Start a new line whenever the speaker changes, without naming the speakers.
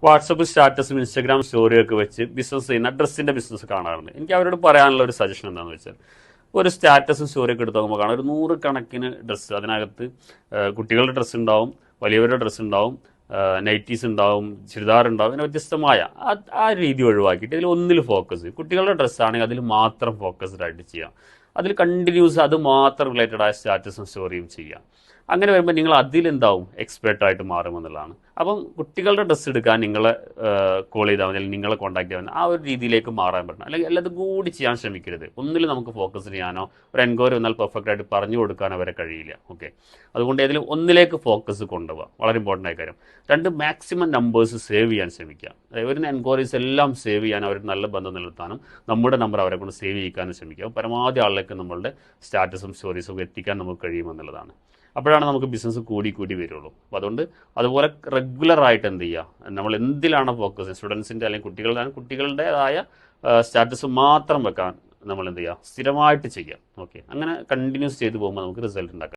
WhatsApp സ്റ്റാറ്റസും Instagram സ്റ്റോറിയൊക്കെ വെച്ച് business ചെയ്യുന്ന ഡ്രസ്സിൻ്റെ ബിസിനസ് കാണാറുണ്ട്. എനിക്ക് അവരോട് പറയാനുള്ള ഒരു സജഷൻ എന്താണെന്ന് വെച്ചാൽ, ഒരു സ്റ്റാറ്റസും സ്റ്റോറിയൊക്കെ എടുത്ത് നോക്കുമ്പോൾ കാണാം ഒരു 100 കണക്കിന് ഡ്രസ്സ്. അതിനകത്ത് കുട്ടികളുടെ ഡ്രസ്സ് ഉണ്ടാവും, വലിയവരുടെ ഡ്രസ്സ് ഉണ്ടാവും, നൈറ്റീസ് ഉണ്ടാവും, ചുരിദാർ ഉണ്ടാവും. അങ്ങനെ വ്യത്യസ്തമായ ആ രീതി ഒഴിവാക്കിയിട്ട് ഇതിൽ ഒന്നിൽ ഫോക്കസ് ചെയ്യും. കുട്ടികളുടെ ഡ്രസ്സാണെങ്കിൽ അതിൽ മാത്രം ഫോക്കസ്ഡ് ആയിട്ട് ചെയ്യാം. അതിൽ കണ്ടിന്യൂസ് അത് മാത്രം റിലേറ്റഡ് ആയ സ്റ്റാറ്റസും സ്റ്റോറിയും ചെയ്യാം. അങ്ങനെ വരുമ്പോൾ നിങ്ങൾ അതിലെന്താവും എക്സ്പേർട്ടായിട്ട് മാറുമെന്നുള്ളതാണ്. അപ്പം കുട്ടികളുടെ ഡ്രസ്സ് എടുക്കാൻ നിങ്ങളെ കോൾ ചെയ്താൽ മതി, അല്ലെങ്കിൽ നിങ്ങളെ കോൺടാക്ട് ചെയ്യാൻ ആ ഒരു രീതിയിലേക്ക് മാറാൻ പറ്റണം. അല്ലെങ്കിൽ എല്ലാതും കൂടി ചെയ്യാൻ ശ്രമിക്കരുത്. ഒന്നിൽ നമുക്ക് ഫോക്കസ് ചെയ്യാനോ ഒരു എൻക്വയറി വന്നാൽ പെർഫെക്റ്റ് ആയിട്ട് പറഞ്ഞു കൊടുക്കാനോ വരെ കഴിയില്ല. ഓക്കെ, അതുകൊണ്ട് ഏതെങ്കിലും ഒന്നിലേക്ക് ഫോക്കസ് കൊണ്ടുപോകുക വളരെ ഇമ്പോർട്ടൻ്റ് ആയ കാര്യം. 2, മാക്സിമം നമ്പേഴ്സ് സേവ് ചെയ്യാൻ ശ്രമിക്കുക. അതായത് വരുന്ന എൻക്വയറീസ് എല്ലാം സേവ് ചെയ്യാൻ, അവർ നല്ല ബന്ധം നിലനിർത്താനും നമ്മുടെ നമ്പർ അവരെ കൊണ്ട് സേവ് ചെയ്യിക്കാനും ശ്രമിക്കുക. പരമാവധി ആളിലേക്ക് നമ്മളുടെ സ്റ്റാറ്റസും സ്റ്റോറീസും എത്തിക്കാൻ നമുക്ക് കഴിയുമെന്നുള്ളതാണ്. അപ്പോഴാണ് നമുക്ക് ബിസിനസ് കൂടി വരുള്ളൂ. അപ്പോൾ അതുകൊണ്ട് അതുപോലെ റെഗുലറായിട്ട് എന്ത് ചെയ്യുക, നമ്മൾ എന്തിലാണ് ഫോക്കസ്, സ്റ്റുഡൻസിൻ്റെ അല്ലെങ്കിൽ കുട്ടികളുടേതായ സ്റ്റാറ്റസ് മാത്രം വെക്കാൻ നമ്മൾ എന്ത് ചെയ്യുക, സ്ഥിരമായിട്ട് ചെയ്യാം. ഓക്കെ, അങ്ങനെ കണ്ടിന്യൂസ് ചെയ്തു പോകുമ്പോൾ നമുക്ക് റിസൾട്ട് ഉണ്ടാക്കാം.